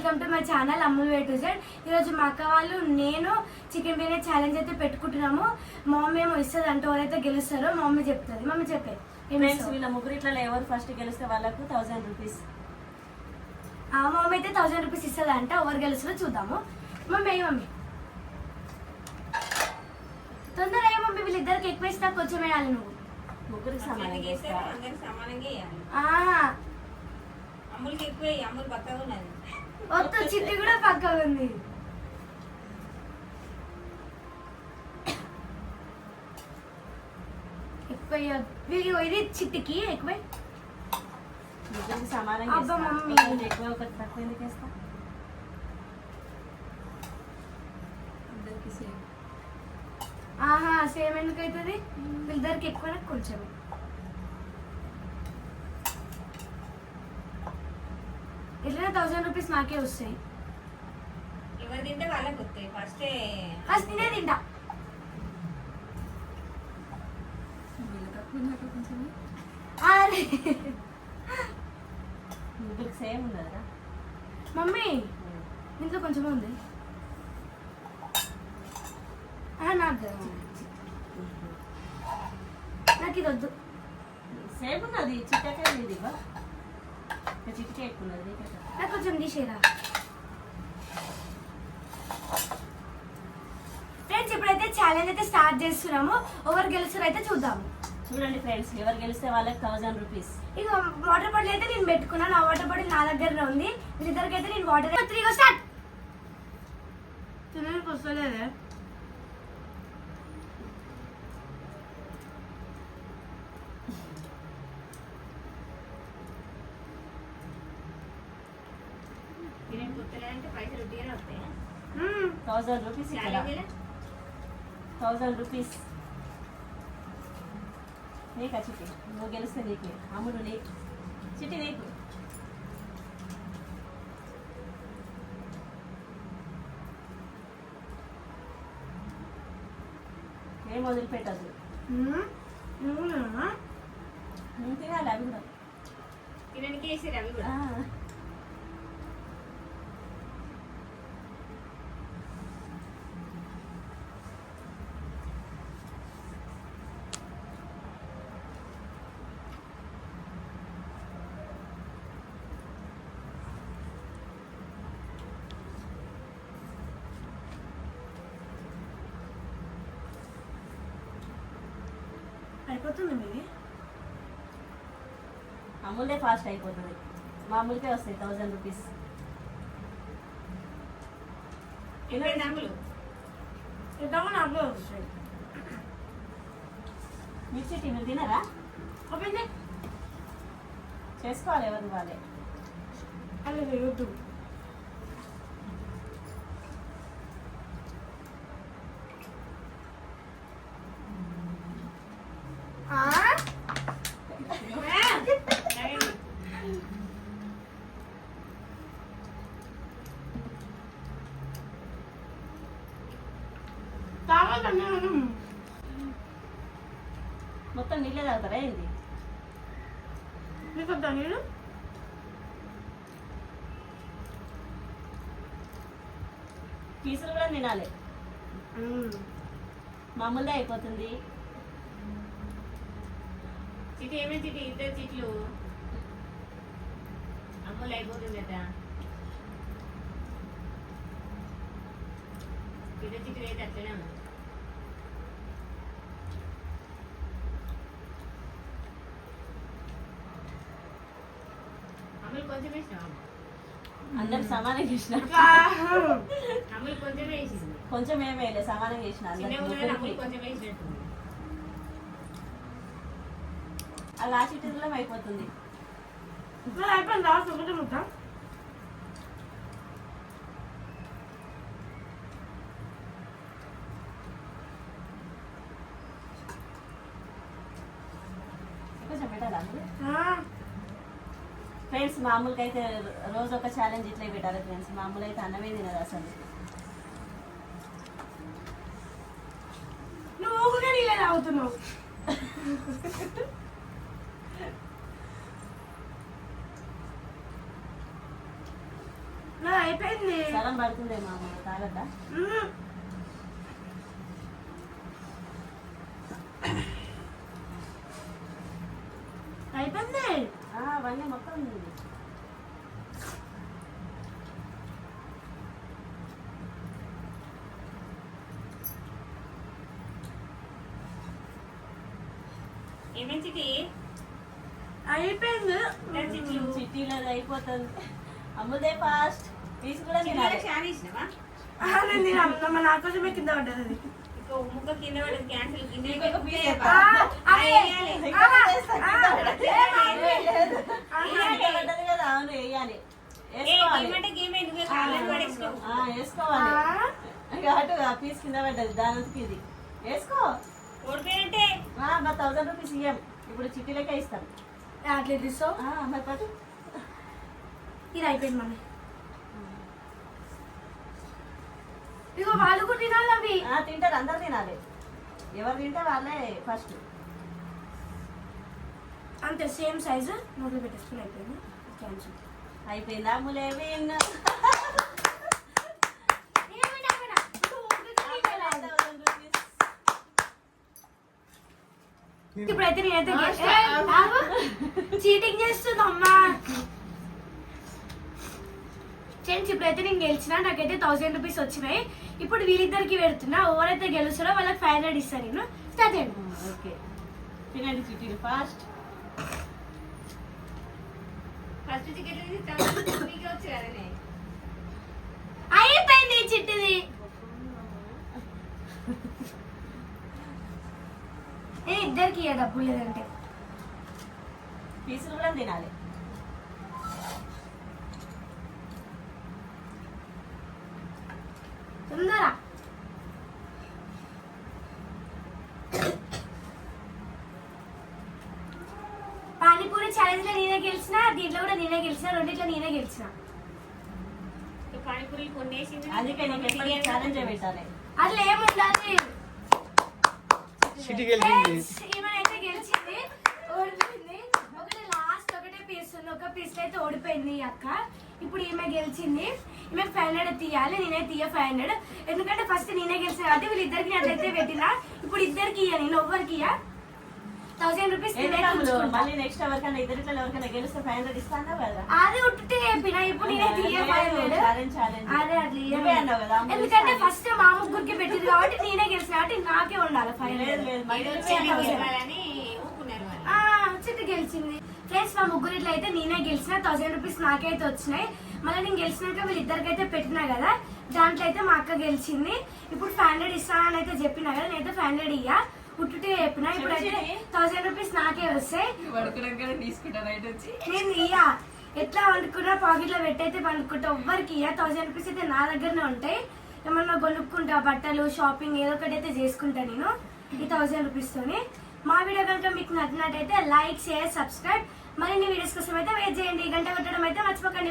Welcome to my channel అమ్ముల్ way to Z. ఈరోజు మా అక్క వాళ్ళు నేను చికెన్ బిర్యానీ ఛాలెంజ్ అయితే పెట్టుకుంటున్నాము. మా మమ్మీ ఏమో ఇస్తుంది అంటే ఎవరైతే గెలుస్తారో మా మమ్మీ చెప్తుంది. మమ్మీ చెప్పే వీళ్ళ ముగ్గురిట్లలో ఎవరు ఫస్ట్ గెలిస్తే వాళ్ళకు 1000 రూపీస్. మా మమ్మీ అయితే 1000 రూపీస్ ఇస్తుంది అంట. ఎవరు గెలుస్తారో చూద్దాము. మమ్మీ మమ్మీ తొందర ఏ మమ్మీ, వీళ్ళిద్దరికి ఎక్కువ ఇస్తా కొంచెం వేయాలి. నువ్వు ముగ్గురికి సమానంగా అమ్ములకి ఎక్కువ, అమ్ములు పక్కగా ఉన్నది. ఒక్క చిట్టి కూడా పక్కగా ఉంది. ఎక్కువ ఇది చిట్టికి ఎక్కువ. ముగ్గురికి సమానంగా అబ్బా మమ్మీ ఎక్కువ ఒకటి తక్కువ ఎందుకు వేస్తా? అందరికి సేమ్. ఆహా సేమ్ ఎందుకు అవుతుంది? వీళ్ళిద్దరికి ఎక్కువ కొంచెం. ఇట్లా 1000 రూపీస్ నాకే వస్తాయి. ఎవరు తింటే వాళ్ళకి వస్తాయి. ఫస్ట్ నేనే తింటా. అరే ముగ్గురికి సేమ్ ఉండదురా మమ్మీ, ఇంట్లో కొంచెం ఉంది. నాకు ఇది వద్దు. సేమ్ ఉన్నది. చిట్టకాయ ఇది చిటికే ఎక్కువ ఉన్నది. నాకు కొంచెం తీసేరా ఫ్రెండ్స్. ఇప్పుడైతే ఛాలెంజ్ అయితే స్టార్ట్ చేస్తున్నాము. ఎవరు గెలుస్తారో అయితే చూద్దాము. చూడండి ఫ్రెండ్స్, ఎవరు గెలిస్తే వాళ్ళకి 1000 రూపీస్. ఇక వాటర్ బాటిల్ అయితే నేను పెట్టుకున్నాను. ఆ వాటర్ బాటిల్ నా దగ్గర ఉంది. వీళ్ళిద్దరికి అయితే నేను వాటర్ 3 స్టార్ట్. తినడానికి వస్తలేదే. పైసలు ఉట్టిగానే వస్తాయి. 1000 రూపీస్. 1000 రూపీస్ నీకా చిట్టి? నువ్వు గెలిస్తే నీకు. అమ్ముడు నీకు. చిట్టి నీకు. ఏం వదిలిపెట్టద్దు. నువ్వు తినాలి అవి కూడా. తినడానికి వేసారు అవి కూడా. అయిపోతుంది మీది. అమ్ములే ఫాస్ట్ అయిపోతుంది. మామూలుకే వస్తాయి 1000 రూపీస్. అమ్ములు ఇద్దామని నాకు వస్తాయి. మిర్చి మీరు తినరా? ఓపెన్ చేసుకోవాలి ఎవరు వాళ్ళే. అదే వద్దు. మొత్తం నీళ్ళే తాగుతారా ఏంది? మీకు వద్దా నీళ్ళు? పీసులు కూడా తినాలి. మామూలుగా అయిపోతుంది. చిటి ఏమైనా చిటి 2 చిట్లు అమ్ములు అయిపోతుందట. 2 చిట్లు అయితే అట్లనే ఉంది. అమ్ములు కొంచెం వేసినావు. అందరు సమానం చేసిన. అమ్ములు కొంచెం వేసింది. కొంచెం ఏం వేయలేదు, సమానం చేసిన. అమ్ములు కొంచెం వేసినట్టు. అలా ఆ చిట్టులో అయిపోతుంది. అయిపోయింది. లాస్ట్ ఒకటి ముద్ద. కొంచెం పెట్టాలా ఫ్రెండ్స్? మామూలుగా అయితే రోజు ఒక ఛాలెంజ్ ఇట్లా పెట్టాలి ఫ్రెండ్స్. మామూలు అయితే అన్నమే తినదు అసలు. నువ్వు ఊగుగా నీళ్ళే తాగుతున్నావు. అయిపోయింది. సరం పడుతుందేమో అమ్మ తాగద్దా? అయిపోయింది. అవన్నీ మొత్తం ఏమేమి చిటి అయిపోయింది. చిట్టీలో అయిపోతుంది. అమ్ముదే ఫాస్ట్ పీస్ కూడా తినాలి. ఫ్యాన్ ఇచ్చినావా? నేను తినమ్మ, నా కోసమే కింద పడ్డది అది. ఇంకో ముక్క కింద పడదు క్యాన్సిల్. ఇంకొక piece ఆ, ఎత్తా. అదే. పడ్డది కదా, అవును వేయాలి. వేసుకోవాలి. వేసుకోవాలి. అటు ఆ పీస్ కింద పడ్డది, దాని ఇది వేసుకో. ఓడిపోయినట్టే. 1000 రూపీస్ ఇయ్యం, ఇప్పుడు చిట్టీలకే ఇస్తాం. అట్లా తీసుకో. మరి పట్టు. ఇది అయిపోయింది మమ్మీ. ఇగో వాళ్ళు కూడా తినాలి అవి. తింటారు, అందరు తినాలి. ఎవరు తింటే వాళ్ళే ఫస్ట్. అంతే సేమ్ సైజు నోట్లో పెట్టేసుకుని అయిపోయింది. క్యాన్సిల్ అయిపోయిందా ములేవి? ఇప్పుడైతే నేనైతే చీటింగ్ చేస్తుందమ్మా. ఫ్రెండ్స్ ఇప్పుడైతే నేను గెలిచిన, నాకైతే 1000 రూపీస్ వచ్చినాయి. ఇప్పుడు వీళ్ళిద్దరికి పెడుతున్నా, ఎవరైతే గెలుస్తారో వాళ్ళకి 500 ఇస్తాను నేను. స్టార్ట్ చేయండి. ఓకే తినండి చిట్టీలు ఫాస్ట్. ఫస్ట్ టికెట్ మీకే వచ్చి కదనే. అయిపోయింది ఈ చిట్టిది. నేను ఇద్దరికి ఇయ్య డబ్బులు లేదంటే. పీసులు కూడా తినాలి. తొందర పానీపూరి ఛాలెంజ్ లో నేనే గెలిచిన, దీంట్లో కూడా నేనే గెలిచిన, రెండిట్లో నేనే గెలిచిన. పానీపూరీలు కొనేసింది. అందుకే నీకు ఎప్పటికీ ఛాలెంజ్ పెట్టాలి. అట్లా ఏముండాలి. ఈమెనైతే గెలిచింది, ఓడిపోయింది. ఒకటి లాస్ట్ ఒకటే పీస్ ఉంది, ఒక పీస్ అయితే ఓడిపోయింది ఈ అక్క. ఇప్పుడు ఈమె గెలిచింది, ఈమె 500 తీయాలి, నేనే తీయ 500. ఎందుకంటే ఫస్ట్ నేనే గెలిచిన కాబట్టి వీళ్ళిద్దరికి అట్లయితే పెట్టినా. ఇప్పుడు ఇద్దరికి ఇయ్య, నేను ఎవ్వరికి ఇయ్య. 1000 రూపీస్ మళ్ళీ నెక్స్ట్ ఎవరికైనా ఇద్దరిట్లో ఎవరికైనా గెలిస్తే 500 ఇస్తాను కదా. అది ఉట్టితే చెప్పినా, ఇప్పుడు నేనే తీయ 500. అదే అట్లా నువ్వే అన్నావు కదా. ఎందుకంటే ఫస్ట్ మా ముగ్గురికి పెట్టింది కాబట్టి నేనే గెలిచిన కాబట్టి నాకే ఉండాలి 500. గెలవాలని ఊరుకున్నారు వాళ్ళు. చిట్టు గెలిచింది. ఫ్రెండ్స్ మా ముగ్గురిట్లో అయితే నేనే గెలిచిన, 1000 రూపీస్ నాకైతే వచ్చినాయి. మళ్ళీ నేను గెలిచినాక వీళ్ళిద్దరికైతే పెట్టినా కదా, దాంట్లో అయితే మా అక్క గెలిచింది. ఇప్పుడు 500 ఇస్తానని అయితే చెప్పినా కదా, నేనైతే 500 ఇయ్యా, ఉట్టుటే చెప్పిన. ఇప్పుడైతే 1000 రూపీస్ నాకే వస్తాయి. నేను ఇయ్యా, ఎట్లా వండుకున్నా పాకెట్ లో పెట్టయితే వండుకుంటా, ఎవ్వరికి ఇయ్యా. 1000 రూపీస్ అయితే నా దగ్గరనే ఉంటాయి. ఏమన్నా కొనుక్కుంటా, బట్టలు షాపింగ్ ఏదో ఒకటి అయితే చేసుకుంటా నేను ఈ 1000 రూపీస్ తోని. మా వీడియో కనుక మీకు నచ్చినట్టయితే లైక్, షేర్, సబ్స్క్రైబ్. మరిన్ని వీడియోస్ కోసం అయితే వెయిట్ చేయండి. గంట కొట్టడం అయితే మర్చిపోకండి.